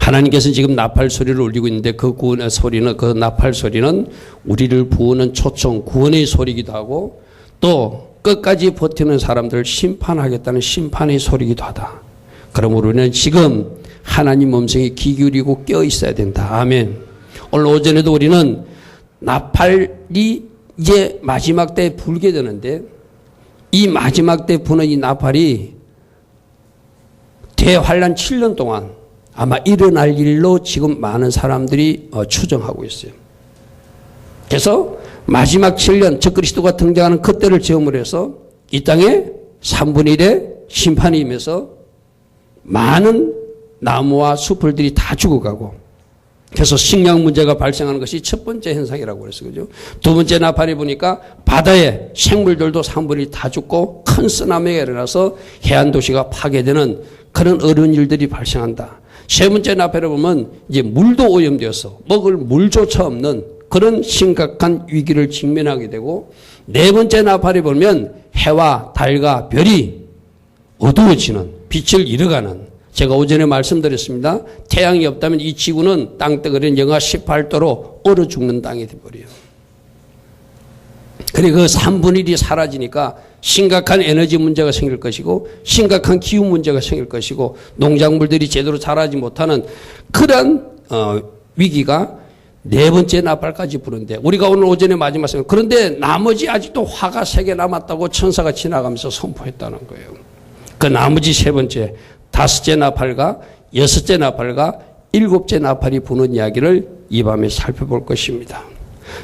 하나님께서는 지금 나팔 소리를 울리고 있는데 그 구원의 소리는, 그 나팔 소리는 우리를 부으는 초청, 구원의 소리이기도 하고 또 끝까지 버티는 사람들을 심판하겠다는 심판의 소리이기도 하다. 그러므로 우리는 지금 하나님 음성에 귀 기울이고 껴 있어야 된다. 아멘. 오늘 오전에도 우리는 나팔이 이제 마지막 때 불게 되는데 이 마지막 때 부는 이 나팔이 대환란 7년 동안 아마 일어날 일로 지금 많은 사람들이 추정하고 있어요. 그래서 마지막 7년, 즉 그리스도가 등장하는 그때를 제음으로 해서 이 땅에 3분의 1의 심판이 임해서 많은 나무와 수풀들이 다 죽어가고 그래서 식량 문제가 발생하는 것이 첫 번째 현상이라고 그랬어요. 그죠? 두 번째 나팔이 보니까 바다의 생물들도 3분의 1 다 죽고 큰 쓰나미가 일어나서 해안 도시가 파괴되는 그런 어려운 일들이 발생한다. 세 번째 나팔을 보면 이제 물도 오염되어서 먹을 물조차 없는 그런 심각한 위기를 직면하게 되고 네 번째 나팔이 보면 해와 달과 별이 어두워지는 빛을 잃어가는 제가 오전에 말씀드렸습니다. 태양이 없다면 이 지구는 땅덩어리는 영하 18도로 얼어 죽는 땅이 되어버려요. 그리고 그 3분의 1이 사라지니까 심각한 에너지 문제가 생길 것이고 심각한 기후 문제가 생길 것이고 농작물들이 제대로 자라지 못하는 그런 위기가 네 번째 나팔까지 부른데 우리가 오늘 오전에 마지막 말씀 그런데 나머지 아직도 화가 3개 남았다고 천사가 지나가면서 선포했다는 거예요. 그 나머지 세 번째, 다섯째 나팔과 여섯째 나팔과 일곱째 나팔이 부는 이야기를 이 밤에 살펴볼 것입니다.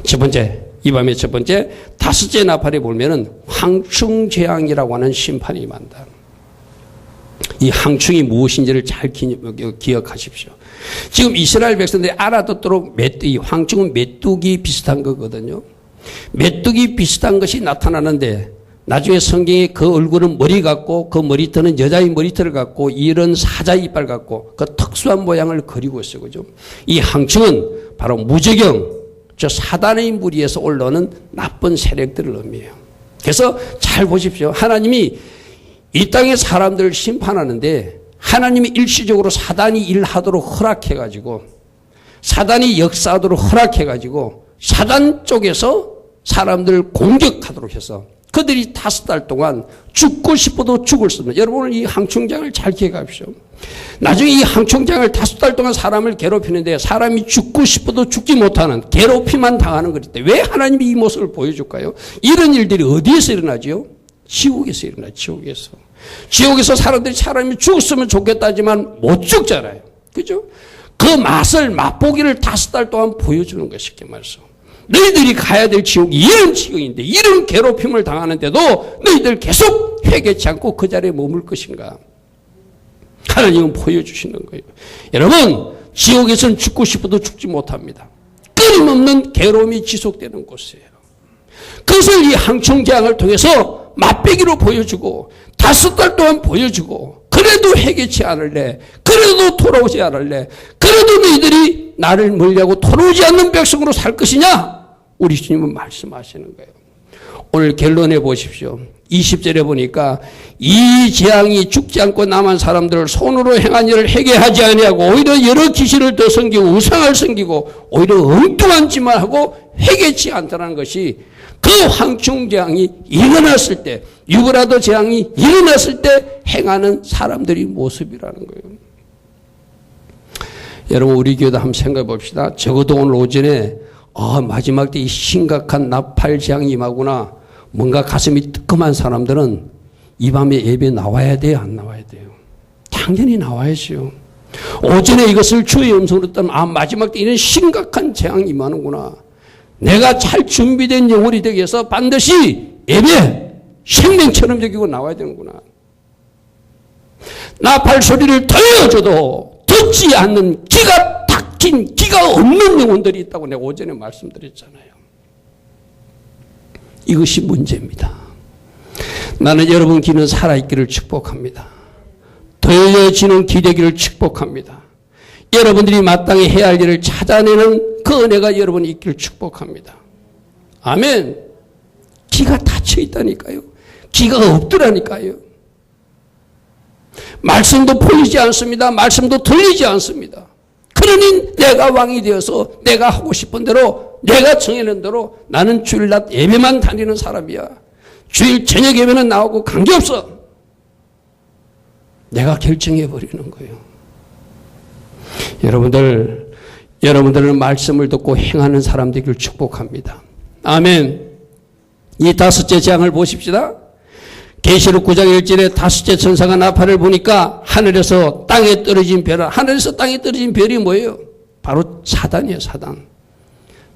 첫 번째, 이 밤의 첫 번째, 다섯째 나팔에 보면은 황충재앙이라고 하는 심판이 임한다. 이 황충이 무엇인지를 잘 기억하십시오. 지금 이스라엘 백성들이 알아듣도록 이 황충은 메뚜기 비슷한 거거든요. 메뚜기 비슷한 것이 나타나는데 나중에 성경에 그 얼굴은 머리 같고 그 머리털은 여자의 머리털을 갖고 이런 사자 이빨 갖고 그 특수한 모양을 그리고 있어요. 그죠? 이 황충은 바로 무저경, 저 사단의 무리에서 올라오는 나쁜 세력들을 의미해요. 그래서 잘 보십시오. 하나님이 이 땅의 사람들을 심판하는데 하나님이 일시적으로 사단이 일하도록 허락해가지고 사단이 역사하도록 허락해가지고 사단 쪽에서 사람들을 공격하도록 해서 그들이 5달 동안 죽고 싶어도 죽을 수 없는 여러분은 이 황충장을 잘 기억하십시오. 나중에 이 황충장을 5달 동안 사람을 괴롭히는데 사람이 죽고 싶어도 죽지 못하는 괴롭히만 당하는 것일 때 왜 하나님이 이 모습을 보여줄까요? 이런 일들이 어디에서 일어나지요? 지옥에서 일어나요. 지옥에서. 지옥에서 사람들이 사람이 죽었으면 좋겠다지만 못 죽잖아요. 그죠? 그 맛을 맛보기를 5달 동안 보여주는 것이 쉽게 말해서. 너희들이 가야 될 지옥이 이런 지옥인데 이런 괴롭힘을 당하는데도 너희들 계속 회개치 않고 그 자리에 머물 것인가? 하나님은 보여주시는 거예요. 여러분, 지옥에서는 죽고 싶어도 죽지 못합니다. 끊임없는 괴로움이 지속되는 곳이에요. 그것을 이 황충재앙을 통해서 맛배기로 보여주고 5달 동안 보여주고 그래도 회개치 않을래, 그래도 돌아오지 않을래, 그래도 너희들이 나를 멀리하고 돌아오지 않는 백성으로 살 것이냐? 우리 주님은 말씀하시는 거예요. 오늘 결론해 보십시오. 20절에 보니까 이 재앙이 죽지 않고 남은 사람들을 손으로 행한 일을 회개하지 아니하고 오히려 여러 기신을 더 섬기고 우상을 섬기고 오히려 엉뚱한 짓만 하고 회개치 않다는 것이 그 황충재앙이 일어났을 때 유브라도 재앙이 일어났을 때 행하는 사람들의 모습이라는 거예요. 여러분 우리 교회도 한번 생각해 봅시다. 적어도 오늘 오전에 마지막 때 이 심각한 나팔 재앙이 임하구나. 뭔가 가슴이 뜨끔한 사람들은 이 밤에 예배 나와야 돼요? 안 나와야 돼요? 당연히 나와야죠. 오전에 이것을 주의 음성으로 듣면 마지막 때 이런 심각한 재앙이 임하는구나. 내가 잘 준비된 영혼이 되기 위해서 반드시 예배 생명처럼 여기고 나와야 되는구나. 나팔 소리를 들려줘도 듣지 않는 기가 탁힌 기가 없는 영혼들이 있다고 내가 오전에 말씀드렸잖아요. 이것이 문제입니다. 나는 여러분 귀는 살아있기를 축복합니다. 들려지는 귀 되기를 축복합니다. 여러분들이 마땅히 해야 할 일을 찾아내는 그 은혜가 여러분이 있기를 축복합니다. 아멘. 귀가 닫혀 있다니까요. 귀가 없더라니까요. 말씀도 보이지 않습니다. 말씀도 들리지 않습니다. 그러니 내가 왕이 되어서 내가 하고 싶은 대로 내가 정해놓은 대로 나는 주일 낮 예배만 다니는 사람이야. 주일 저녁 예배는 나오고 관계없어. 내가 결정해버리는 거예요. 여러분들은 말씀을 듣고 행하는 사람 되기를 축복합니다. 아멘. 이 다섯째 재앙을 보십시다. 계시록 9장 1절에 다섯째 천사가 나팔을 보니까 하늘에서 땅에 떨어진 별이 뭐예요? 바로 사단이에요, 사단.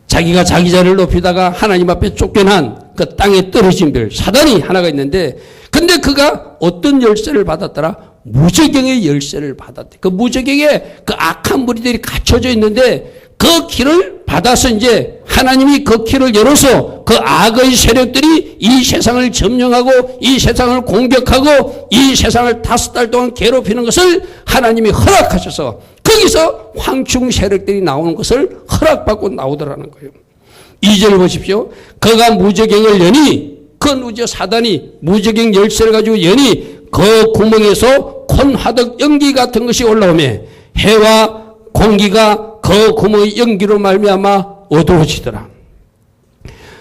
자기가 자기 자리를 높이다가 하나님 앞에 쫓겨난 그 땅에 떨어진 별, 사단이 하나가 있는데, 근데 그가 어떤 열쇠를 받았더라? 무저경의 열쇠를 받았대. 그 무저경에 그 악한 무리들이 갇혀져 있는데, 그 길을 받아서 이제 하나님이 그 길을 열어서 그 악의 세력들이 이 세상을 점령하고 이 세상을 공격하고 이 세상을 5달 동안 괴롭히는 것을 하나님이 허락하셔서 거기서 황충 세력들이 나오는 것을 허락받고 나오더라는 거예요. 2절 보십시오. 그가 무저경을 여니, 그 누저 사단이 무저경 열쇠를 가지고 여니 그 구멍에서 콘화덕 연기 같은 것이 올라오며 해와 공기가 그 구멍의 연기로 말미암아 어두워지더라.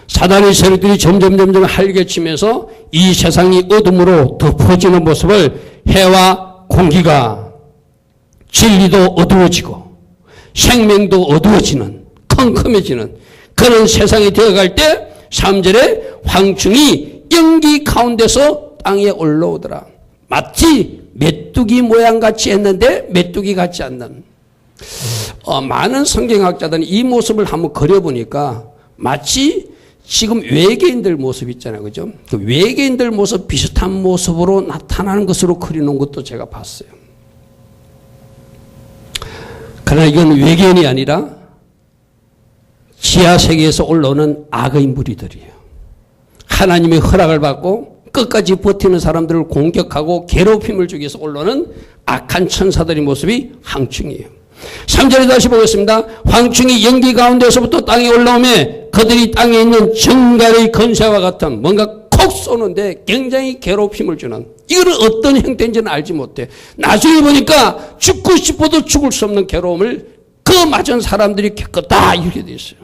사단의 세력들이 점점 활개치면서 이 세상이 어둠으로 덮어지는 모습을 해와 공기가, 진리도 어두워지고 생명도 어두워지는, 컴컴해지는 그런 세상이 되어갈 때 3절에 황충이 연기 가운데서 땅에 올라오더라. 마치 메뚜기 모양같이 했는데 메뚜기 같지 않는, 많은 성경학자들은 이 모습을 한번 그려보니까 마치 지금 외계인들 모습 있잖아요. 그죠? 그 외계인들 모습 비슷한 모습으로 나타나는 것으로 그리는 것도 제가 봤어요. 그러나 이건 외계인이 아니라 지하세계에서 올라오는 악의 무리들이에요. 하나님의 허락을 받고 끝까지 버티는 사람들을 공격하고 괴롭힘을 주기 위해서 올라오는 악한 천사들의 모습이 황충이에요. 3절에 다시 보겠습니다. 황충이 연기 가운데서부터 땅에 올라오며 그들이 땅에 있는 정갈의 건세와 같은, 뭔가 콕 쏘는데 굉장히 괴롭힘을 주는, 이거는 어떤 형태인지는 알지 못해. 나중에 보니까 죽고 싶어도 죽을 수 없는 괴로움을 그 맞은 사람들이 겪었다 이렇게 돼 있어요.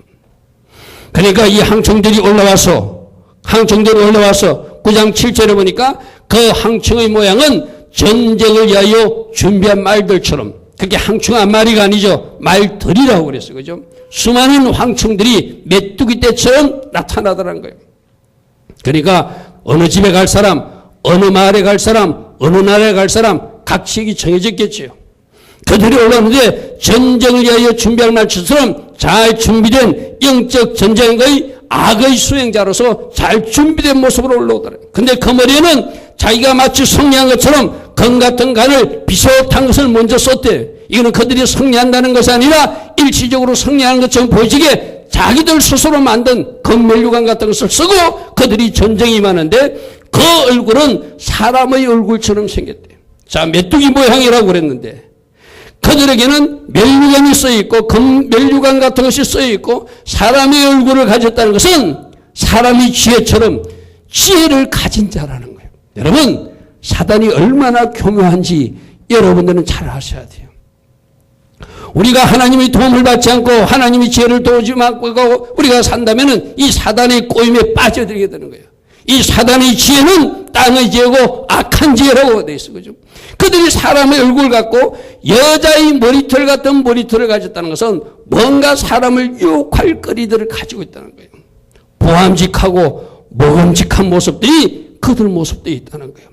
그러니까 이 황충들이 올라와서 9장 7절에 보니까 그 황충의 모양은 전쟁을 위하여 준비한 말들처럼, 그게 황충 한 마리가 아니죠. 말들이라고 그랬어요. 그죠? 수많은 황충들이 메뚜기 떼처럼 나타나더라는 거예요. 그러니까 어느 집에 갈 사람, 어느 마을에 갈 사람, 어느 나라에 갈 사람 각 지역이 정해졌겠죠. 그들이 올라오는데 전쟁을 위하여 준비할 말처럼 잘 준비된 영적 전쟁의 악의 수행자로서 잘 준비된 모습으로 올라오더래요. 근데 그 머리에는 자기가 마치 승리한 것처럼 금 같은 간을 비슷한 것을 먼저 썼대요. 이거는 그들이 승리한다는 것이 아니라 일시적으로 승리하는 것처럼 보이지게 자기들 스스로 만든 금면류관 같은 것을 쓰고 그들이 전쟁에 임하는데 그 얼굴은 사람의 얼굴처럼 생겼대요. 자, 메뚜기 모양이라고 그랬는데 그들에게는 면류관이 써있고 금면류관 같은 것이 써있고 사람의 얼굴을 가졌다는 것은 사람이 지혜처럼 지혜를 가진 자라는 거예요. 여러분, 사단이 얼마나 교묘한지 여러분들은 잘 아셔야 돼요. 우리가 하나님의 도움을 받지 않고 하나님의 지혜를 도우지 않고 우리가 산다면 이 사단의 꼬임에 빠져들게 되는 거예요. 이 사단의 지혜는 땅의 지혜고 악한 지혜라고 되어 있어. 그죠? 그들이 사람의 얼굴 갖고 여자의 머리털 같은 머리털을 가졌다는 것은 뭔가 사람을 유혹할 거리들을 가지고 있다는 거예요. 보암직하고 먹음직한 모습들이 그들 모습들이 있다는 거예요.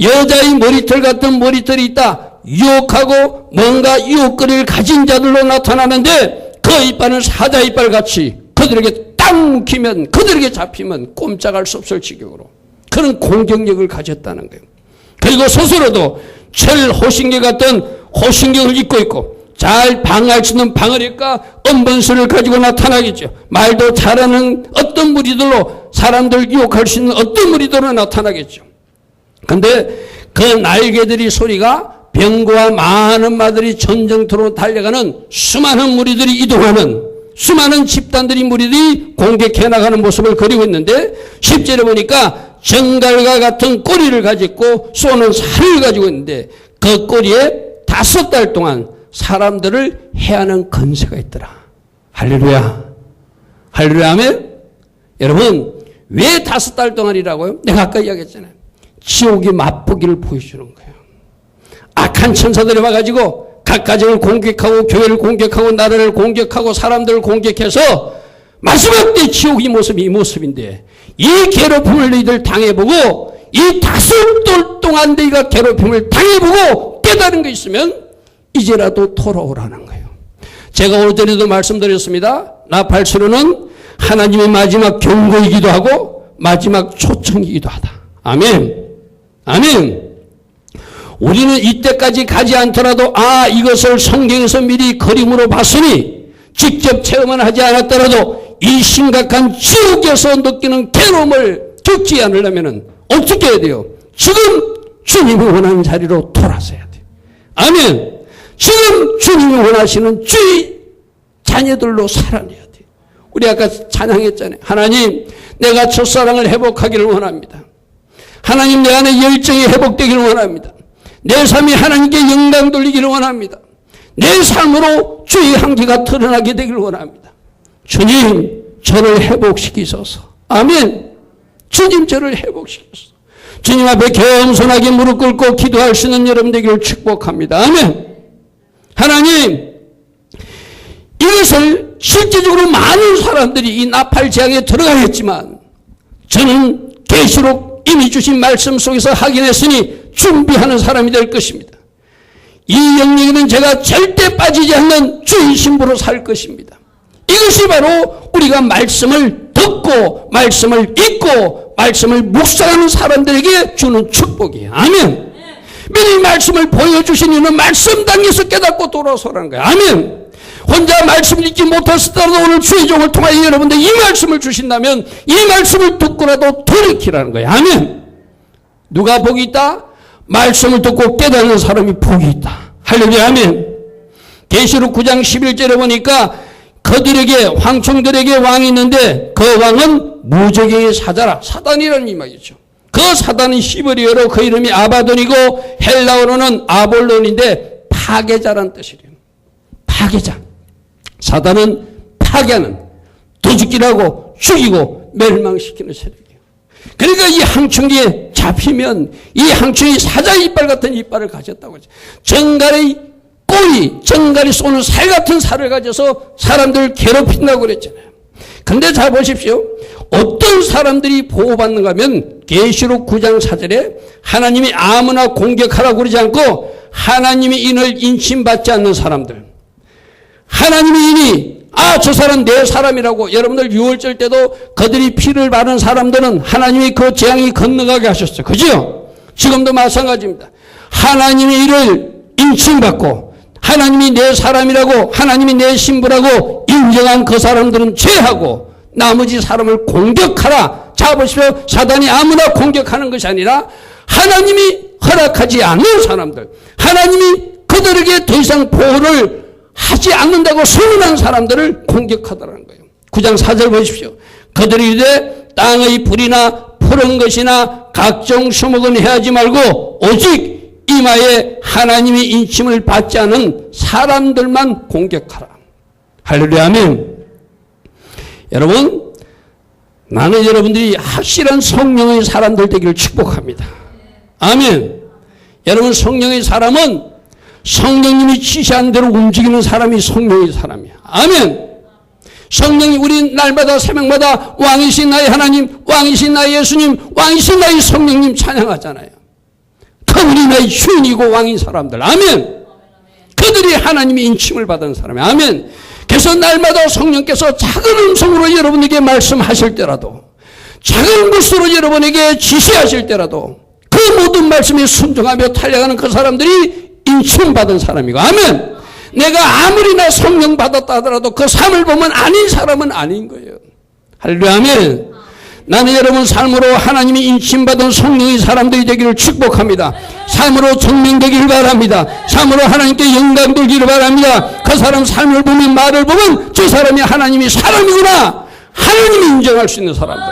여자의 머리털 같은 머리털이 있다. 유혹하고 뭔가 유혹거리를 가진 자들로 나타나는데 그 이빨은 사자 이빨 같이 그들에게 딱 묵히면, 그들에게 잡히면 꼼짝할 수 없을 지경으로 그런 공격력을 가졌다는 거예요. 그리고 스스로도 철 호신경 같은 호신경을 입고 있고 잘 방어할 수 있는 방어력과 언변술을 가지고 나타나겠죠. 말도 잘하는 어떤 무리들로 사람들 유혹할 수 있는 어떤 무리들로 나타나겠죠. 근데 그 날개들이 소리가 병거와 많은 마들이 전쟁터로 달려가는 수많은 무리들이 이동하는 수많은 집단들이 무리들이 공격해 나가는 모습을 그리고 있는데 10절에 보니까 정갈과 같은 꼬리를 가지고 쏘는 살을 가지고 있는데 그 꼬리에 5달 동안 사람들을 해하는 건세가 있더라. 할렐루야. 할렐루야. 아멘. 여러분, 왜 5달 동안이라고요? 내가 아까 이야기했잖아요. 지옥이 맛보기를 보여주는 거예요. 악한 천사들이 와가지고 각 가정을 공격하고 교회를 공격하고 나라를 공격하고 사람들을 공격해서 마지막 때 지옥의 모습이 이 모습인데, 이 괴롭힘을 너희들 당해보고 이 5달 동안 너희가 괴롭힘을 당해보고 깨달은 게 있으면 이제라도 돌아오라는 거예요. 제가 오전에도 말씀드렸습니다. 나팔수로는 하나님의 마지막 경고이기도 하고 마지막 초청이기도 하다. 아멘. 아멘. 우리는 이때까지 가지 않더라도 이것을 성경에서 미리 그림으로 봤으니 직접 체험은 하지 않았더라도 이 심각한 지옥에서 느끼는 괴로움을 겪지 않으려면 어떻게 해야 돼요? 지금 주님이 원하는 자리로 돌아서야 돼요. 아멘. 지금 주님이 원하시는 주의 자녀들로 살아내야 돼요. 우리 아까 찬양했잖아요. 하나님, 내가 첫사랑을 회복하기를 원합니다. 하나님, 내 안에 열정이 회복되기를 원합니다. 내 삶이 하나님께 영광 돌리기를 원합니다. 내 삶으로 주의 향기가 드러나게 되기를 원합니다. 주님, 저를 회복시키소서. 아멘. 주님, 저를 회복시키소서. 주님 앞에 겸손하게 무릎 꿇고 기도할 수 있는 여러분 되기를 축복합니다. 아멘. 하나님, 이것을 실제적으로 많은 사람들이 이 나팔 재앙에 들어가겠지만 저는 계시록 이미 주신 말씀 속에서 확인했으니 준비하는 사람이 될 것입니다. 이 영역에는 제가 절대 빠지지 않는 주의 신부로 살 것입니다. 이것이 바로 우리가 말씀을 듣고 말씀을 읽고 말씀을 묵상하는 사람들에게 주는 축복이에요. 아멘. 미리 말씀을 보여주신 이유는 말씀 당에서 깨닫고 돌아서라는 거예요. 아멘. 혼자 말씀을 읽지 못했을지라도 오늘 주의 종을 통하여 여러분들 이 말씀을 주신다면 이 말씀을 듣고라도 돌이키라는 거예요. 아멘. 누가 복이 있다? 말씀을 듣고 깨닫는 사람이 복이 있다. 할렐루야. 아멘. 계시록 9장 11절에 보니까 그들에게 황충들에게 왕이 있는데 그 왕은 무저갱의 사자라. 사단이라는 이야기죠. 그 사단은 시브리어로 그 이름이 아바돈이고 헬라어로는 아볼론인데 파괴자라는 뜻이래요. 파괴자. 사단은 파괴하는, 도둑질하고 죽이고 멸망시키는 세력이에요. 그러니까 이 항충기에 잡히면 이 항충이 사자 이빨 같은 이빨을 가졌다고 하죠. 정갈의 꼬리, 정갈이 쏘는 살 같은 살을 가져서 사람들을 괴롭힌다고 그랬잖아요. 근데 잘 보십시오. 어떤 사람들이 보호받는가 하면 계시록 9장 4절에 하나님이 아무나 공격하라고 그러지 않고 하나님이 인을 인침받지 않는 사람들, 하나님이 이니 저 사람 내 사람이라고. 여러분들 유월절 때도 그들이 피를 바른 사람들은 하나님이 그 재앙이 건너가게 하셨어요. 그죠? 지금도 마찬가지입니다. 하나님이 이를 인침받고 하나님이 내 사람이라고 하나님이 내 신부라고 인정한 그 사람들은 죄하고 나머지 사람을 공격하라. 자 보십시오. 사단이 아무나 공격하는 것이 아니라 하나님이 허락하지 않는 사람들, 하나님이 그들에게 더 이상 보호를 하지 않는다고 선언한 사람들을 공격하더라는 거예요. 9장 4절 보십시오. 그들이 이르되 땅의 불이나 푸른 것이나 각종 수목은 해하지 말고 오직 이마에 하나님이 인침을 받지 않은 사람들만 공격하라. 할렐루야. 아멘. 여러분, 나는 여러분들이 확실한 성령의 사람들 되기를 축복합니다. 아멘. 여러분, 성령의 사람은 성령님이 지시한 대로 움직이는 사람이 성령의 사람이야. 아멘. 성령이 우리 날마다 새벽마다 왕이신 나의 하나님, 왕이신 나의 예수님, 왕이신 나의 성령님 찬양하잖아요. 그분이 나의 주인이고 왕인 사람들. 아멘. 그들이 하나님의 인침을 받은 사람이에요. 아멘. 그래서 날마다 성령께서 작은 음성으로 여러분에게 말씀하실 때라도, 작은 것으로 여러분에게 지시하실 때라도 그 모든 말씀에 순종하며 달려가는 그 사람들이 인침받은 사람이고. 아멘. 내가 아무리나 성령 받았다 하더라도 그 삶을 보면 아닌 사람은 아닌 거예요. 할렐루야. 아멘. 나는 여러분 삶으로 하나님이 인침받은 성령의 사람들이 되기를 축복합니다. 삶으로 증명되기를 바랍니다. 삶으로 하나님께 영광 돌기를 바랍니다. 그 사람 삶을 보면, 말을 보면 저 사람이 하나님이 사람이구나, 하나님이 인정할 수 있는 사람들,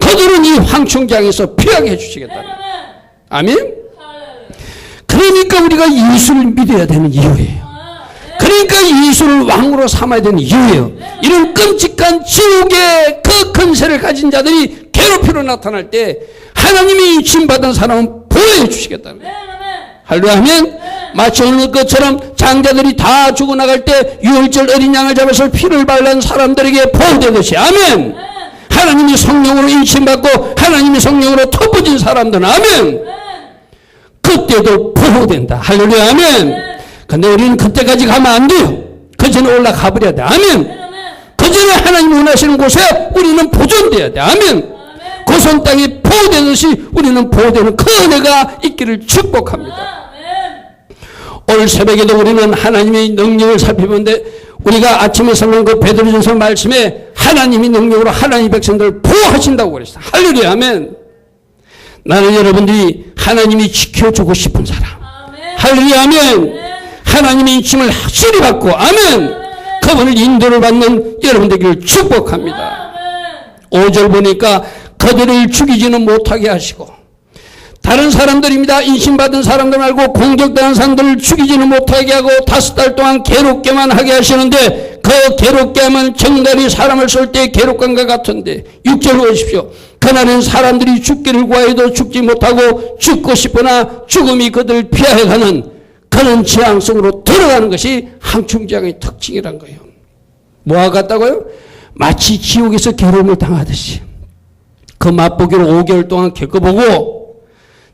그들은 이 황충장에서 피하게 해주시겠다. 아멘. 그러니까 우리가 예수를 믿어야 되는 이유예요. 예수를 왕으로 삼아야 되는 이유예요. 이런 끔찍한 지옥의 그 근세를 가진 자들이 괴롭히러 나타날 때 하나님이 인침받은 사람은 보호해 주시겠다는 거예요. 할렐루야 하면 마치 오늘 것처럼 장자들이 다 죽어나갈 때 유월절 어린 양을 잡아서 피를 발란 사람들에게 보호되듯이 아멘. 하나님이 성령으로 인침받고 하나님이 성령으로 터부진 사람들은 아멘. 그때도 보호된다. 할렐루야 아멘. 근데 우리는 그때까지 가면 안 돼요. 그 전에 올라가 버려야 돼. 아멘. 그 전에 하나님 원하시는 곳에 우리는 보존돼야 돼. 아멘. 고선 땅이 보호되듯이 우리는 보호되는 그 은혜가 있기를 축복합니다. 오늘 새벽에도 우리는 하나님의 능력을 살펴보는데 우리가 아침에 설명한 그 베드로전서 말씀에 하나님이 능력으로 하나님의 백성들을 보호하신다고 그랬어요. 할렐루야 아멘. 나는 여러분들이 하나님이 지켜주고 싶은 사람. 할렐루야 아멘. 하나님의 인침을 확실히 받고 아멘. 그분을 인도를 받는 여러분들에게 축복합니다. 5절 보니까 그들을 죽이지는 못하게 하시고 다른 사람들입니다. 인신받은 사람들 말고 공격당한 사람들을 죽이지는 못하게 하고 5달 동안 괴롭게만 하게 하시는데 그 괴롭게 하면 정갈이 사람을 쏠 때 괴롭감과 같은데 6절 보십시오. 그날은 사람들이 죽기를 구하여도 죽지 못하고 죽고 싶으나 죽음이 그들을 피하여가는 그런 지향 속으로 들어가는 것이 항충지향의 특징이란 거예요. 뭐와 같다고요? 마치 지옥에서 괴로움을 당하듯이 그 맛보기로 5개월 동안 겪어보고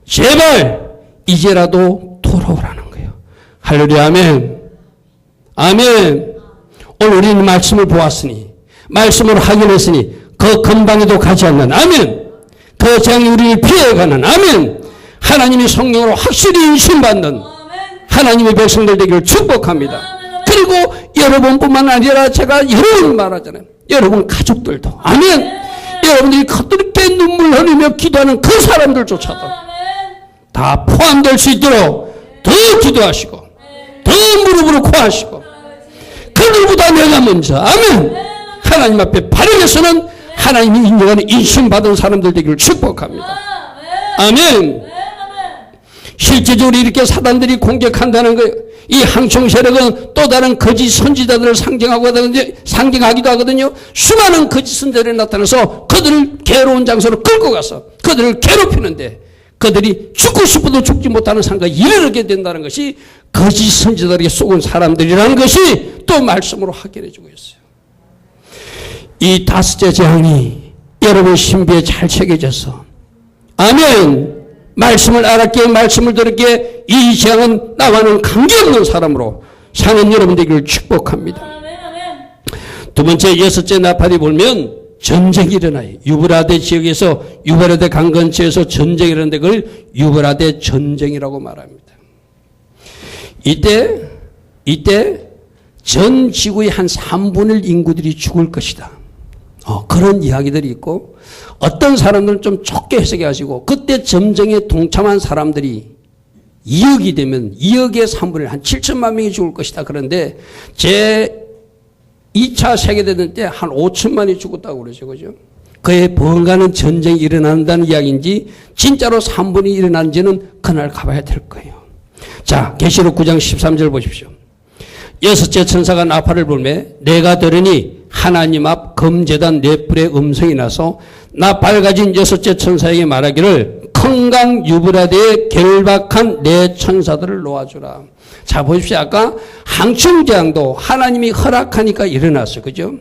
제발 이제라도 돌아오라는 거예요. 할렐루야 아멘. 아멘. 오늘 우리는 말씀을 보았으니 말씀으로 확인했으니 그 근방에도 가지 않는 아멘. 그 재앙이 우리를 피해가는 아멘. 하나님이 성령으로 확실히 인신받는 하나님의 백성들 되기를 축복합니다. 그리고 여러분뿐만 아니라 제가 여러 번 말하잖아요. 여러분 가족들도 아멘. 여러분들이 그렇게 눈물 흘리며 기도하는 그 사람들조차도 다 포함될 수 있도록 더 기도하시고 더 무릎으로 구하시고 그들보다 내가 먼저 아멘. 하나님 앞에 바르게서는 하나님이 인정하는 인신받은 사람들 되기를 축복합니다. 아멘. 실제적으로 이렇게 사단들이 공격한다는 거예요. 이 항청 세력은 또 다른 거짓 선지자들을 상징하기도 하거든요. 수많은 거짓 선지자들이 나타나서 그들을 괴로운 장소로 끌고 가서 그들을 괴롭히는데 그들이 죽고 싶어도 죽지 못하는 상황에 이르게 된다는 것이 거짓 선지자들에게 속은 사람들이라는 것이 또 말씀으로 확인해주고 있어요. 이 5째 재앙이 여러분 신비에 잘 새겨져서 아멘. 말씀을 알았기에 말씀을 들었기에 이 재앙은 나와는 관계없는 사람으로 사는 여러분 되기를 축복합니다. 두 번째 6째 나팔이 보면 전쟁이 일어나요. 유브라데 지역에서 유브라데 강 근처에서 전쟁이 일어나는데 그걸 유브라데 전쟁이라고 말합니다. 이때 전 지구의 한 3분의 1 인구들이 죽을 것이다. 그런 이야기들이 있고 어떤 사람들은 좀 좁게 해석해 가지고 그때 전쟁에 동참한 사람들이 2억이 되면 2억의 3분의 1, 한 7천만 명이 죽을 것이다. 그런데 제 2차 세계대전 때 한 5천만이 죽었다고 그러죠. 그죠? 그에 번가는 전쟁이 일어난다는 이야기인지 진짜로 3분이 일어난지는 그날 가봐야 될 거예요. 자, 계시록 9장 13절 보십시오. 6째 천사가 나팔을 불매 내가 들으니 하나님 앞 금제단 네 뿔의 음성이 나서 나팔 가진 6째 천사에게 말하기를 큰 강 유브라데에 결박한 네 천사들을 놓아주라. 자, 보십시오. 아까 항충재앙도 하나님이 허락하니까 일어났어요. 그죠?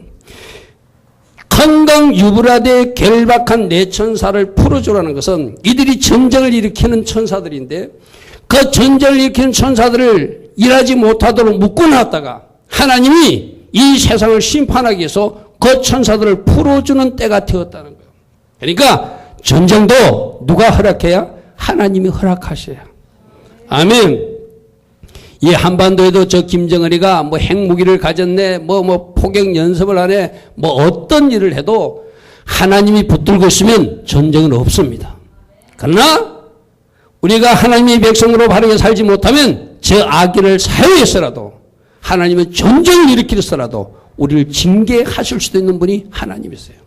큰 강 유브라데에 결박한 네 천사를 풀어주라는 것은 이들이 전쟁을 일으키는 천사들인데 그 전쟁을 일으키는 천사들을 일하지 못하도록 묶어놨다가 하나님이 이 세상을 심판하기 위해서 그 천사들을 풀어주는 때가 되었다는 거예요. 그러니까 전쟁도 누가 허락해야? 하나님이 허락하셔야. 아멘. 이 한반도에도 저 김정은이가 뭐 핵무기를 가졌네, 뭐 포격 연습을 하네, 뭐 어떤 일을 해도 하나님이 붙들고 있으면 전쟁은 없습니다. 그러나 우리가 하나님의 백성으로 바르게 살지 못하면 저 악기를 사용해서라도 하나님은 전쟁을 일으키서라도 우리를 징계하실 수도 있는 분이 하나님이세요.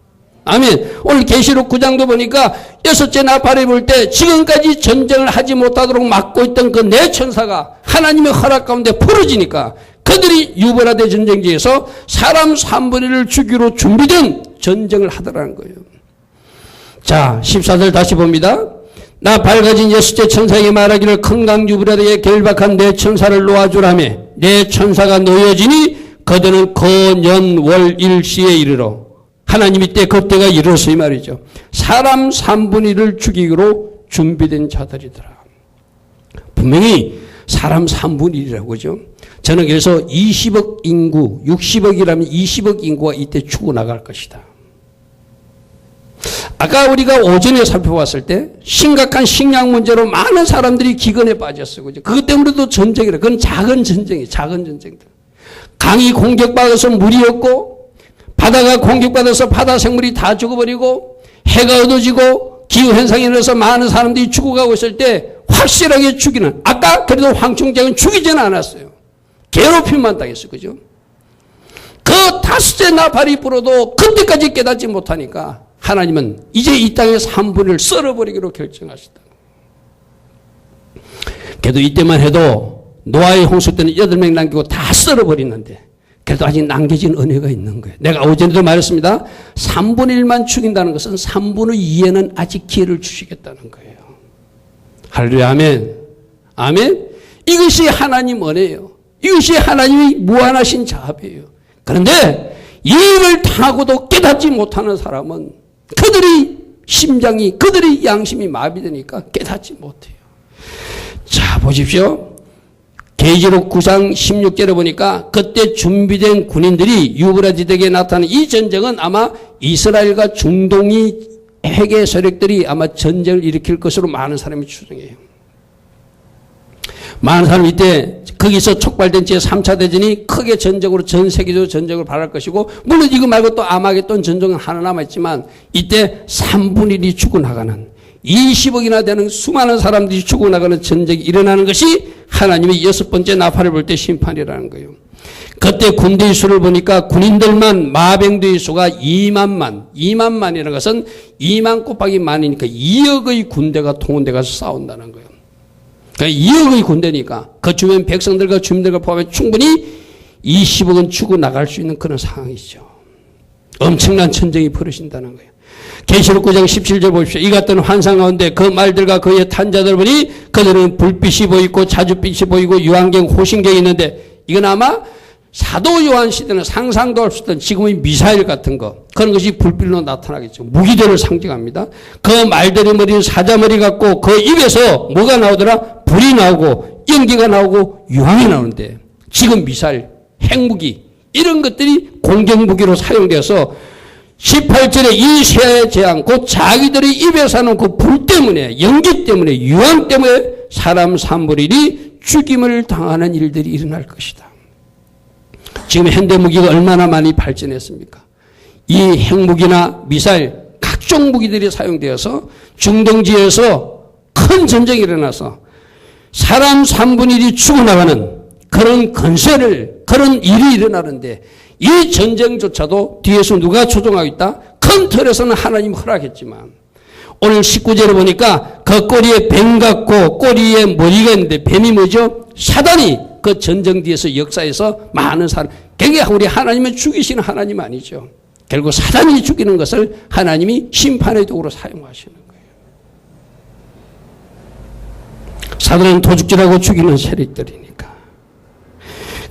아멘. 오늘 계시록 9장도 보니까 6째 나팔을 불 때 지금까지 전쟁을 하지 못하도록 막고 있던 그 네 천사가 하나님의 허락 가운데 풀어지니까 그 그들이 유브라데 전쟁지에서 사람 3분의 1을 죽이로 준비된 전쟁을 하더라는 거예요. 자, 14절 다시 봅니다. 나 밝아진 여섯째 천사에게 말하기를 큰 강 유브라데에 결박한 내 천사를 놓아주라며 내 천사가 놓여지니 그들은 거년 월 일시에 이르러 하나님이 때 그때가 이르렀으니 말이죠. 사람 3분의 1을 죽이기로 준비된 자들이더라. 분명히 사람 3분의 1이라고 그죠. 저는 그래서 20억 인구, 60억이라면 20억 인구가 이때 죽어나갈 것이다. 아까 우리가 오전에 살펴봤을 때 심각한 식량 문제로 많은 사람들이 기근에 빠졌어요. 그죠? 그것 때문에도 전쟁이라. 그건 작은 전쟁이에요. 작은 전쟁들. 강이 공격받아서 물이 없고 바다가 공격받아서 바다 생물이 다 죽어버리고 해가 어두워지고 기후현상이 일어나서 많은 사람들이 죽어가고 있을 때 확실하게 죽이는, 아까 그래도 황충작은 죽이지는 않았어요. 괴롭힘만 당했어요. 그죠? 그 다섯째 나팔이 불어도 그때까지 깨닫지 못하니까 하나님은 이제 이 땅의 3분을 썰어버리기로 결정하셨다. 그래도 이때만 해도 노아의 홍수 때는 8명 남기고 다 썰어버리는데 그래도 아직 남겨진 은혜가 있는 거예요. 내가 어제도 말했습니다. 3분의 1만 죽인다는 것은 3분의 2에는 아직 기회를 주시겠다는 거예요. 할렐루야, 아멘. 아멘. 이것이 하나님 은혜예요. 이것이 하나님의 무한하신 자비예요. 그런데 이 일을 당하고도 깨닫지 못하는 사람은 그들이 심장이, 그들의 양심이 마비되니까 깨닫지 못해요. 자, 보십시오. 계시록 9장 16절에 보니까 그때 준비된 군인들이 유브라지덱에 나타나는 이 전쟁은 아마 이스라엘과 중동이 핵의 세력들이 아마 전쟁을 일으킬 것으로 많은 사람이 추정해요. 많은 사람이 이때 거기서 촉발된 제3차 대전이 크게 전쟁으로 전 세계적으로 전쟁을 발할 것이고, 물론 이거 말고 또 아마겟돈 전쟁은 하나 남아있지만 이때 3분의 1이 죽어나가는 20억이나 되는 수많은 사람들이 죽어나가는 전쟁이 일어나는 것이 하나님의 6번째 나팔을 불 때 심판이라는 거예요. 그때 군대의 수를 보니까 군인들만 마병대의 수가 2만만이라는 것은 2만 곱하기 만이니까 2억의 군대가 통원돼 가서 싸운다는 거예요. 그러니까 2억의 군대니까 그 주변 백성들과 주민들과 포함해 충분히 20억은 죽어나갈 수 있는 그런 상황이죠. 엄청난 전쟁이 벌어진다는 거예요. 계시록 9장 17절 보십시오. 이 같은 환상 가운데 그 말들과 그의 탄자들 보니 그들은 불빛이 보이고 자줏빛이 보이고 유황경 호신경이 있는데, 이건 아마 사도 요한 시대는 상상도 할 수 없던 지금의 미사일 같은 거, 그런 것이 불빛로 나타나겠죠. 무기들을 상징합니다. 그 말들의 머리는 사자머리 같고 그 입에서 뭐가 나오더라? 불이 나오고 연기가 나오고 유황이 나오는데, 지금 미사일, 핵무기 이런 것들이 공격무기로 사용되어서 18절에 이 새 재앙, 곧 자기들의 입에서 하는 그 불 때문에, 연기 때문에, 유황 때문에 사람 3분의 1이 죽임을 당하는 일들이 일어날 것이다. 지금 현대무기가 얼마나 많이 발전했습니까? 이 핵무기나 미사일, 각종 무기들이 사용되어서 중동지에서 큰 전쟁이 일어나서 사람 3분의 1이 죽어나가는 그런 건설을, 그런 일이 일어나는데, 이 전쟁조차도 뒤에서 누가 조종하고 있다? 큰 틀에서는 하나님 허락했지만, 오늘 19절에 보니까 그 꼬리에 뱀 같고 꼬리에 머리가 있는데, 뱀이 뭐죠? 사단이 그 전쟁 뒤에서 역사에서 많은 사람, 그게 우리 하나님을 죽이시는 하나님 아니죠. 결국 사단이 죽이는 것을 하나님이 심판의 도구로 사용하시는 거예요. 사단은 도둑질하고 죽이는 세력들이니까.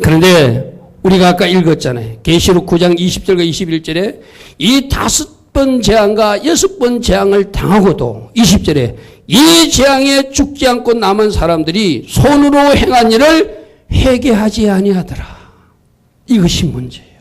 그런데 우리가 아까 읽었잖아요. 계시록 9장 20절과 21절에 이 5번 재앙과 6번 재앙을 당하고도 20절에 이 재앙에 죽지 않고 남은 사람들이 손으로 행한 일을 회개하지 아니하더라. 이것이 문제예요.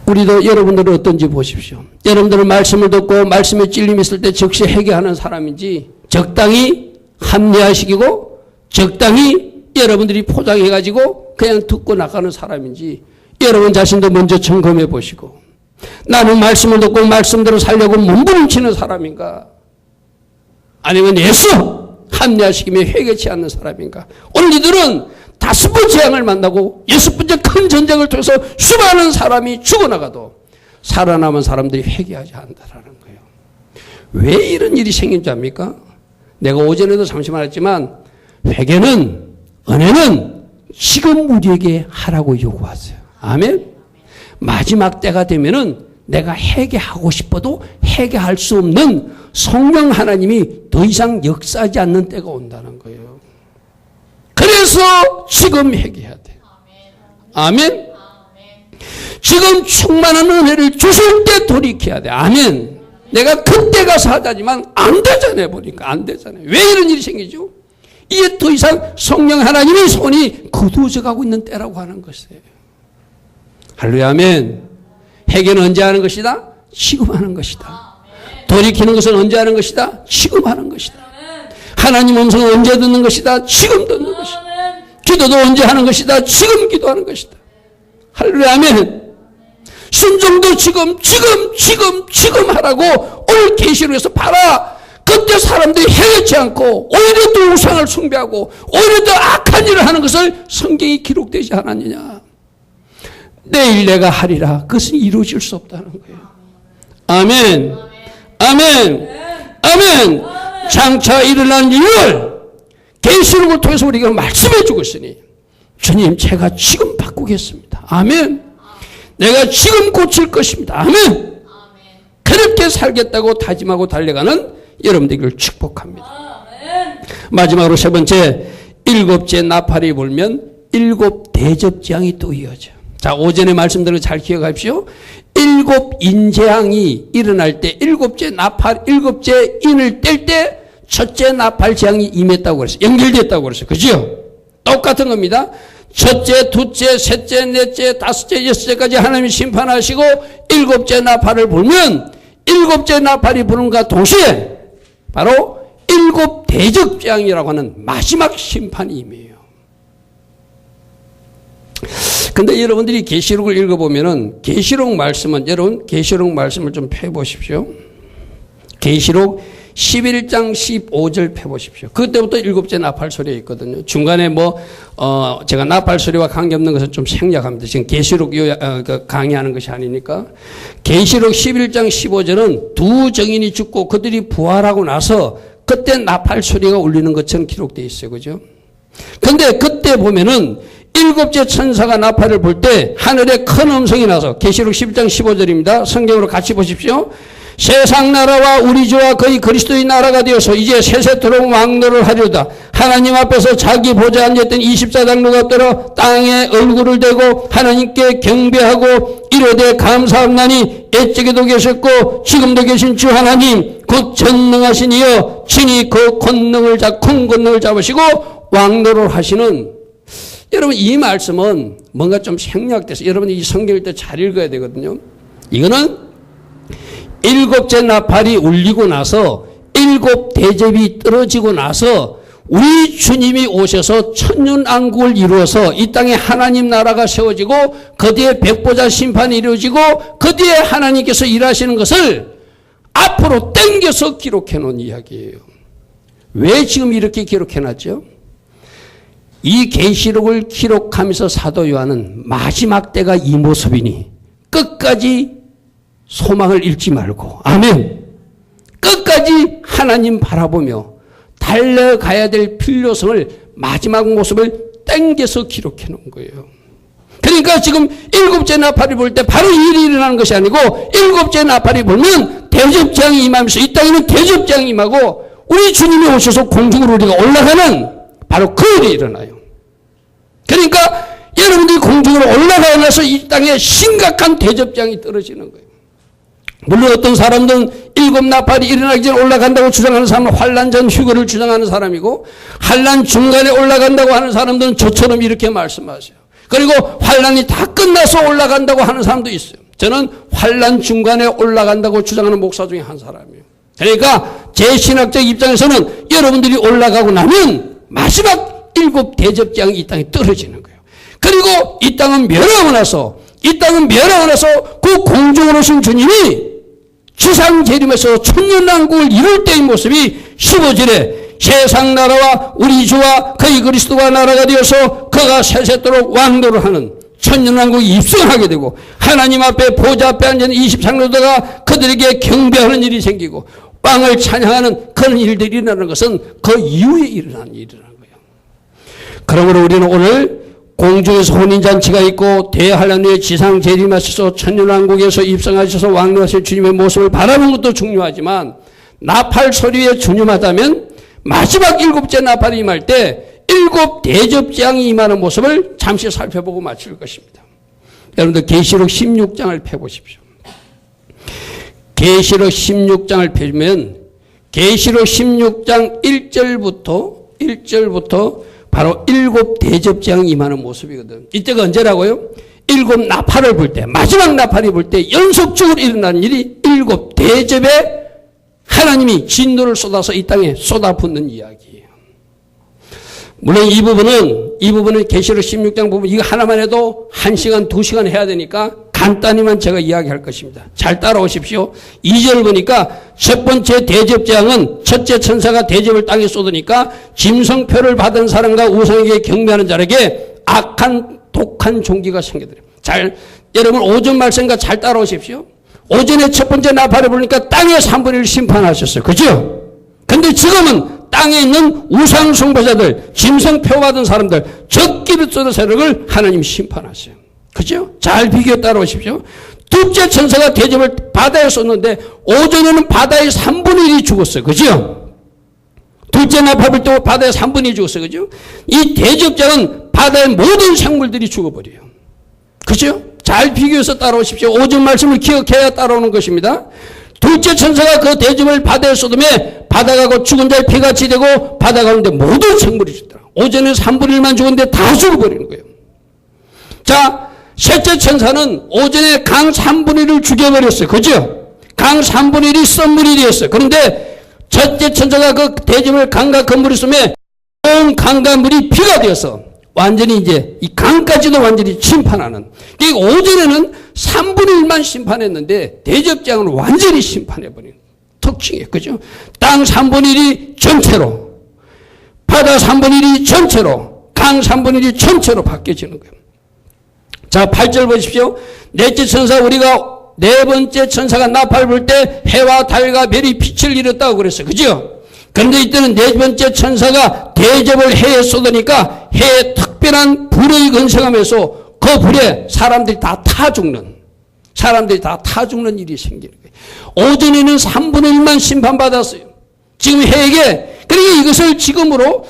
우리도 여러분들은 어떤지 보십시오. 여러분들은 말씀을 듣고 말씀에 찔림이 있을 때 즉시 회개하는 사람인지, 적당히 합리화시키고 적당히 여러분들이 포장해가지고 그냥 듣고 나가는 사람인지, 여러분 자신도 먼저 점검해 보시고, 나는 말씀을 듣고 말씀대로 살려고 몸부림치는 사람인가, 아니면 예수 합리화시키며 회개치 않는 사람인가. 오늘 이들은 5번 재앙을 만나고 6번째 큰 전쟁을 통해서 수많은 사람이 죽어나가도 살아남은 사람들이 회개하지 않는다는 거예요. 왜 이런 일이 생긴 줄 압니까? 내가 오전에도 잠시 말했지만, 회개는 은혜는 지금 우리에게 하라고 요구하세요. 아멘. 마지막 때가 되면은 내가 회개하고 싶어도 회개할 수 없는 성령 하나님이 더 이상 역사하지 않는 때가 온다는 거예요. 그래서 지금 회개해야 돼요. 아멘. 지금 충만한 은혜를 주실 때 돌이켜야 돼. 아멘. 내가 그때 가서 하자지만 안 되잖아요. 보니까 안 되잖아요. 왜 이런 일이 생기죠? 이게 더 이상 성령 하나님의 손이 거두어져 가고 있는 때라고 하는 것이에요. 할렐루야. 아멘. 회개는 언제 하는 것이다? 지금 하는 것이다. 돌이키는 것은 언제 하는 것이다? 지금 하는 것이다. 하나님 음성은 언제 듣는 것이다? 지금 듣는 것이다. 기도도 언제 하는 것이다? 지금 기도하는 것이다. 할렐루야. 아멘. 순종도 지금 하라고 오늘 계시록에서 봐라. 그때 사람들이 헤매지 않고 오히려 더 우상을 숭배하고 오히려 더 악한 일을 하는 것을 성경이 기록되지 않았느냐. 내일 내가 하리라. 그것은 이루어질 수 없다는 거예요. 아멘. 아멘. 아멘. 장차 일어난 일을 계시록을 통해서 우리가 말씀해 주고 있으니 주님 제가 지금 바꾸겠습니다. 아멘. 내가 지금 고칠 것입니다. 아멘. 그렇게 살겠다고 다짐하고 달려가는 여러분들을 축복합니다. 마지막으로 세 번째, 일곱째 나팔이 불면 일곱 대접장이 또 이어져. 자, 오전에 말씀드린 거 잘 기억하십시오. 일곱 인재앙이 일어날 때 일곱째 인을 뗄 때 첫째 나팔 재앙이 임했다고 그랬어요. 연결됐다고 그랬어요. 그죠? 똑같은 겁니다. 첫째, 둘째, 셋째, 넷째, 다섯째, 여섯째까지 하나님이 심판하시고 일곱째 나팔을 불면 일곱째 나팔이 부는과 동시에 바로 일곱 대접장이라고 하는 마지막 심판이 임해요. 근데 여러분들이 계시록을 읽어보면은 계시록 말씀은 여러분 계시록 말씀을 좀 펴보십시오. 계시록 11장 15절 펴보십시오. 그때부터 일곱째 나팔 소리가 있거든요. 중간에 제가 나팔 소리와 관계없는 것을 좀 생략합니다. 지금 계시록 강의하는 것이 아니니까. 계시록 11장 15절은 두 정인이 죽고 그들이 부활하고 나서 그때 나팔 소리가 울리는 것처럼 기록되어 있어요. 그죠? 근데 그때 보면은 일곱째 천사가 나팔을 불 때 하늘에 큰 음성이 나서 계시록 11장 15절입니다. 성경으로 같이 보십시오. 세상 나라와 우리 주와 거의 그리스도의 나라가 되어서 이제 세세토록 왕노를 하려다. 하나님 앞에서 자기 보좌에 앉았던 24장로가 떨어 땅에 얼굴을 대고 하나님께 경배하고 이르되 감사합나니 옛적에도 계셨고 지금도 계신 주 하나님 곧 전능하신 이여 친히 그 큰 권능을 잡으시고 왕노를 하시는. 여러분 이 말씀은 뭔가 좀 생략돼서 여러분이 이 성경을 때 잘 읽어야 되거든요. 이거는 일곱째 나팔이 울리고 나서 일곱 대접이 떨어지고 나서 우리 주님이 오셔서 천년왕국을 이루어서 이 땅에 하나님 나라가 세워지고 그 뒤에 백보자 심판이 이루어지고 그 뒤에 하나님께서 일하시는 것을 앞으로 당겨서 기록해 놓은 이야기예요. 왜 지금 이렇게 기록해 놨죠? 이 계시록을 기록하면서 사도 요한은 마지막 때가 이 모습이니 끝까지 소망을 잃지 말고 아멘. 끝까지 하나님 바라보며 달려가야 될 필요성을 마지막 모습을 땡겨서 기록해 놓은 거예요. 그러니까 지금 일곱째 나팔이 불 때 바로 일이 일어나는 것이 아니고 일곱째 나팔이 불면 대접장이 임하면서 이 땅에는 대접장이 임하고 우리 주님이 오셔서 공중으로 우리가 올라가는 바로 그 일이 일어나요. 그러니까 여러분들이 공중으로 올라가고 나서 이 땅에 심각한 대접장이 떨어지는 거예요. 물론 어떤 사람들은 일곱 나팔이 일어나기 전에 올라간다고 주장하는 사람은 환난 전 휴거를 주장하는 사람이고 환난 중간에 올라간다고 하는 사람들은 저처럼 이렇게 말씀하세요. 그리고 환난이 다 끝나서 올라간다고 하는 사람도 있어요. 저는 환난 중간에 올라간다고 주장하는 목사 중에 한 사람이에요. 그러니까 제 신학적 입장에서는 여러분들이 올라가고 나면 마지막 일곱 대접장이 이 땅에 떨어지는 거예요. 그리고 이 땅은 멸하고 나서 그 공중으로 오신 주님이 지상 재림에서 천년왕국을 이룰 때의 모습이 15절에 세상 나라와 우리 주와 그의 그리스도가 나라가 되어서 그가 세세토록 왕노를 하는 천년왕국이 입성하게 되고 하나님 앞에 보좌 앞에 앉은 20장로들가 그들에게 경배하는 일이 생기고 왕을 찬양하는 그런 일들이 일어나는 것은 그 이후에 일어난 일이라는 거예요. 그러므로 우리는 오늘 공중에서 혼인잔치가 있고 대한란후에 지상 재림하셔서 천년왕국에서 입성하셔서 왕래하실 주님의 모습을 바라보는 것도 중요하지만 나팔 소리에 중요하다면 마지막 일곱째 나팔이 임할 때 일곱 대접장이 임하는 모습을 잠시 살펴보고 마칠 것입니다. 여러분들 계시록 16장을 펴보십시오. 계시록 16장을 펴면 계시록 16장 1절부터 바로 일곱 대접장이 임하는 모습이거든. 이때가 언제라고요? 일곱 나팔을 불 때, 마지막 나팔이 불 때 연속적으로 일어나는 일이 일곱 대접에 하나님이 진노를 쏟아서 이 땅에 쏟아붓는 이야기예요. 물론 이 부분은 계시록 16장 부분 이거 하나만 해도 1시간, 2시간 해야 되니까 간단히만 제가 이야기할 것입니다. 잘 따라오십시오. 2절 보니까 첫 번째 대접장은 첫째 천사가 대접을 땅에 쏟으니까 짐승표를 받은 사람과 우상에게 경배하는 자에게 악한 독한 종기가 생겨들어요. 여러분 오전 말씀과 잘 따라오십시오. 오전에 첫 번째 나팔을 부르니까 땅의 3분의 1을 심판하셨어요. 그죠? 근데 지금은 땅에 있는 우상 숭배자들, 짐승표 받은 사람들, 적그리스도 세력을 하나님이 심판하세요. 그죠? 잘 비교 따라오십시오. 둘째 천사가 대접을 바다에 쏟는데 오전에는 바다의 3분의 1이 죽었어요. 그죠? 둘째 나팔을 또 바다의 3분의 1이 죽었어요. 그죠? 이 대접장은 바다의 모든 생물들이 죽어버려요. 그죠? 잘 비교해서 따라오십시오. 오전 말씀을 기억해야 따라오는 것입니다. 둘째 천사가 그 대접을 바다에 쏟으며 바다가 곧 죽은 자의 피같이 되고 바다 가운데 모든 생물이 죽더라. 오전에 3분의 1만 죽었는데 다 죽어버리는 거예요. 자, 셋째 천사는 오전에 강 3분의 1을 죽여버렸어요. 그죠? 강 3분의 1이 썸물이 되었어요. 그런데 첫째 천사가 그 대접을 강과 그 물이 쏘며 온 강과 물이 피가 되어서 완전히 이제 이 강까지도 완전히 심판하는. 그러니까 오전에는 3분의 1만 심판했는데 대접장은 완전히 심판해버리는 특징이에요. 그죠? 땅 3분의 1이 전체로, 바다 3분의 1이 전체로, 강 3분의 1이 전체로 바뀌어지는 거예요. 자, 8절 보십시오. 넷째 천사, 우리가 네 번째 천사가 나팔 불 때 해와 달과 별이 빛을 잃었다고 그랬어요. 그죠? 그런데 이때는 네 번째 천사가 대접을 해에 쏟으니까 해에 특별한 불의 건성하면서 그 불에 사람들이 다 타 죽는 일이 생기는 거예요. 오전에는 3분의 1만 심판받았어요. 지금 해에게, 그러니까 이것을 지금으로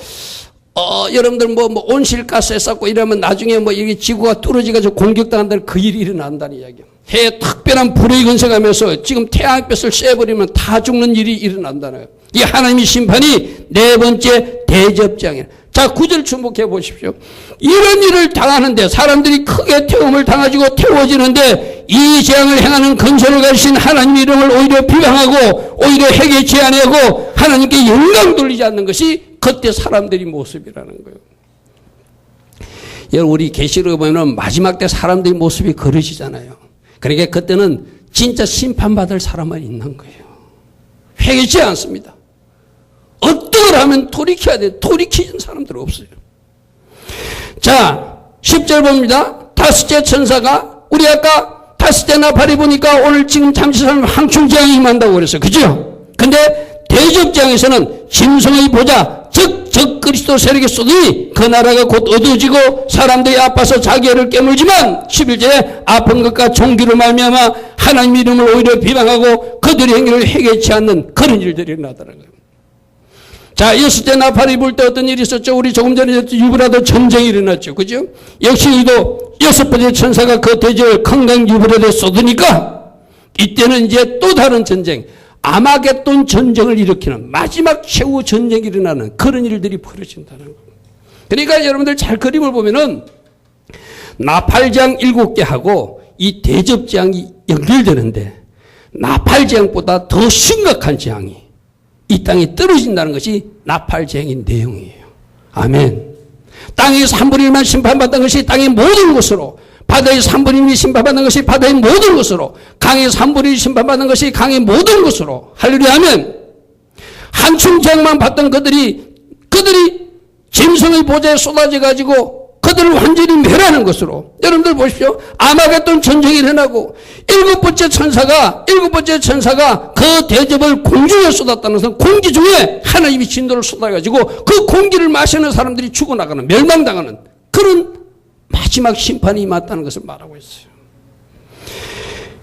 여러분들 온실가스에 쌓고 이러면 나중에 이게 지구가 뚫어지가지고 공격당한다는 그 일이 일어난다는 이야기예요. 해에 특별한 불의 건성하면서 지금 태양빛을 쐬버리면 다 죽는 일이 일어난다는 거예요. 이 하나님의 심판이 네 번째 대접장이에요. 자, 9절 주목해 보십시오. 이런 일을 당하는데 사람들이 크게 태움을 당하지고 태워지는데 이 재앙을 행하는 근성을 가지신 하나님 이름을 오히려 비방하고 오히려 해계 제안하고 하나님께 영광 돌리지 않는 것이 그때 사람들이 모습이라는 거예요. 여러분, 우리 계시록에 보면 마지막 때 사람들의 모습이 그러시잖아요. 그러니까 그때는 진짜 심판받을 사람만 있는 거예요. 회개치 않습니다. 어떻게 하면 돌이켜야 돼? 돌이키는 사람들 없어요. 자, 10절 봅니다. 다섯째 천사가, 우리 아까 다섯째 나팔이 보니까 오늘 지금 잠시 사람 항충재앙이 임한다고 그랬어요. 그죠? 근데 대접장에서는 짐승의 보좌, 즉 적그리스도 세력이 쏟으니 그 나라가 곧 어두워지고 사람들이 아파서 자기 애를 깨물지만 11절에 아픈 것과 종기로 말미암아 하나님 이름을 오히려 비방하고 그들의 행위를 회개치 않는 그런 일들이 일어나더라는 거예요. 자, 여섯째 나팔이 불 때 어떤 일이 있었죠? 우리 조금 전에 유브라도 전쟁이 일어났죠. 그죠? 역시 이도 여섯 번째 천사가 그 대접을 강강 유브라도에 쏟으니까 이때는 이제 또 다른 전쟁, 아마겟돈 전쟁을 일으키는 마지막 최후 전쟁이 일어나는 그런 일들이 벌어진다는 거예요. 그러니까 여러분들 잘 그림을 보면은 나팔장 7개하고 이 대접장이 연결되는데 나팔장보다 더 심각한 재앙이 이 땅에 떨어진다는 것이 나팔재앙의 내용이에요. 아멘. 땅의 3분의 1만 심판받은 것이 땅의 모든 것으로, 바다의 3분의 1이 심판받는 것이 바다의 모든 것으로, 강의 3분의 1이 심판받는 것이 강의 모든 것으로. 할렐루야 하면 한충장만 받던 그들이 짐승의 보좌에 쏟아져 가지고 그들을 완전히 멸하는 것으로. 여러분들 보십시오. 아마겟돈 전쟁이 일어나고 일곱 번째 천사가 그 대접을 공중에 쏟았다는 것은 공기 중에 하나님이 진도를 쏟아가지고 그 공기를 마시는 사람들이 죽어나가는, 멸망당하는 그런 마지막 심판이 임했다는 것을 말하고 있어요.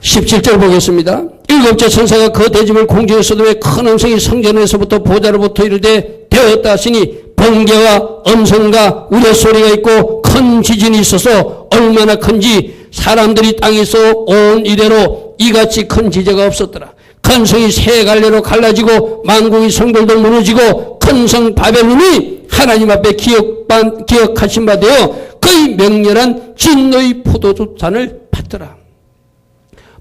17절 보겠습니다. 일곱째 천사가 그 대접을 공중에 쏟으며 큰 음성이 성전에서부터 보좌로부터 이르되 되었다 하시니 번개와 음성과 우레소리가 있고 큰 지진이 있어서 얼마나 큰지 사람들이 땅에서 온 이래로 이같이 큰 지제가 없었더라. 큰 성이 세 갈래로 갈라지고 만국의 성들도 무너지고 큰 성 바벨론이 하나님 앞에 기억하신 바 되어 그의 맹렬한 진노의 포도주잔을 받더라.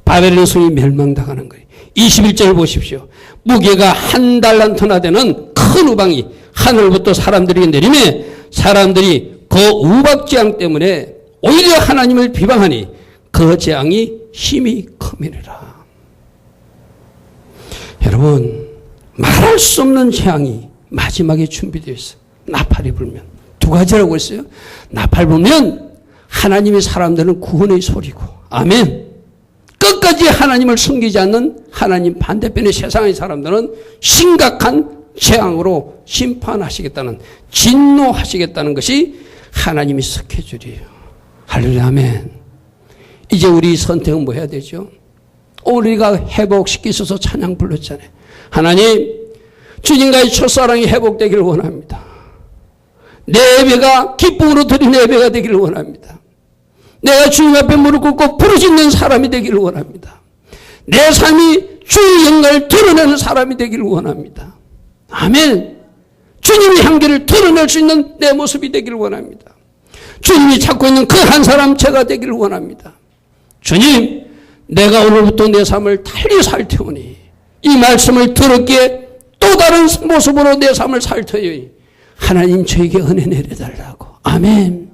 바벨론 성이 멸망당하는 거예요. 21절 보십시오. 무게가 한 달란트나 되는 큰 우방이 하늘부터 사람들에게 내리매 사람들이 그 우박재앙 때문에 오히려 하나님을 비방하니 그 재앙이 힘이 크미니라. 여러분, 말할 수 없는 재앙이 마지막에 준비되어 있어요. 나팔이 불면. 두 가지라고 했어요. 나팔 불면 하나님의 사람들은 구원의 소리고, 아멘. 끝까지 하나님을 섬기지 않는 하나님 반대편의 세상의 사람들은 심각한 재앙으로 심판하시겠다는, 진노하시겠다는 것이 하나님의 스케줄이에요. 할렐루야, 아멘. 이제 우리 선택은 뭐 해야 되죠? 우리가 회복시키셔서 찬양 불렀잖아요. 하나님, 주님과의 첫사랑이 회복되기를 원합니다. 내 예배가 기쁨으로 드린 예배가 되기를 원합니다. 내가 주님 앞에 무릎 꿇고 부르짖는 사람이 되기를 원합니다. 내 삶이 주의 영광을 드러내는 사람이 되기를 원합니다. 아멘. 주님의 향기를 드러낼 수 있는 내 모습이 되기를 원합니다. 주님이 찾고 있는 그 한 사람 제가 되기를 원합니다. 주님, 내가 오늘부터 내 삶을 달리 살 테오니 이 말씀을 들었기에 또 다른 모습으로 내 삶을 살 테오니 하나님 저에게 은혜 내려달라고. 아멘.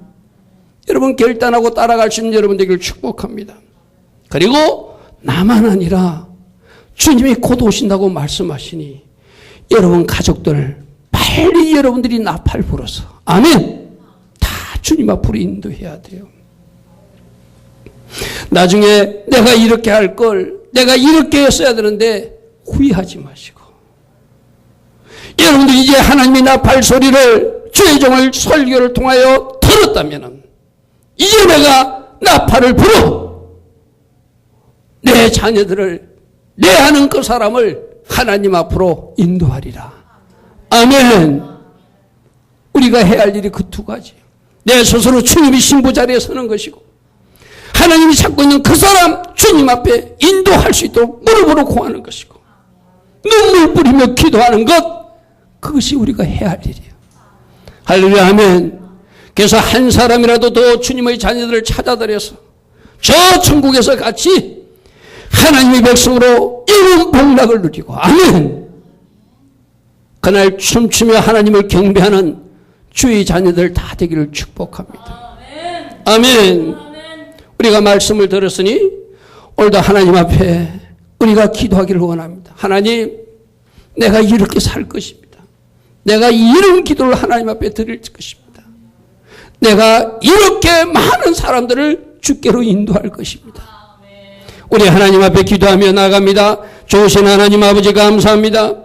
여러분, 결단하고 따라갈 수 있는 여러분 되기를 축복합니다. 그리고 나만 아니라 주님이 곧 오신다고 말씀하시니 여러분 가족들 빨리 여러분들이 나팔 불어서, 아멘, 다 주님 앞으로 인도해야 돼요. 나중에 내가 이렇게 할 걸, 내가 이렇게 했어야 되는데 후회하지 마시고, 여러분들 이제 하나님의 나팔 소리를 주의 종을 설교를 통하여 들었다면 이제 내가 나팔을 불어 내 자녀들을, 내 아는 그 사람을 하나님 앞으로 인도하리라. 아멘. 우리가 해야 할 일이 그 두 가지. 내 스스로 주님이 신부 자리에 서는 것이고, 하나님이 찾고 있는 그 사람 주님 앞에 인도할 수 있도록 무릎으로 구하는 것이고, 눈물 뿌리며 기도하는 것, 그것이 우리가 해야 할 일이에요. 할렐루야, 아멘. 그래서 한 사람이라도 더 주님의 자녀들을 찾아들여서 저 천국에서 같이 하나님의 백성으로 이룬 복락을 누리고, 아멘. 그날 춤추며 하나님을 경배하는 주의 자녀들 다 되기를 축복합니다. 아멘. 우리가 말씀을 들었으니 오늘도 하나님 앞에 우리가 기도하기를 원합니다. 하나님, 내가 이렇게 살 것입니다. 내가 이런 기도를 하나님 앞에 드릴 것입니다. 내가 이렇게 많은 사람들을 주께로 인도할 것입니다. 우리 하나님 앞에 기도하며 나갑니다. 좋으신 하나님 아버지 감사합니다.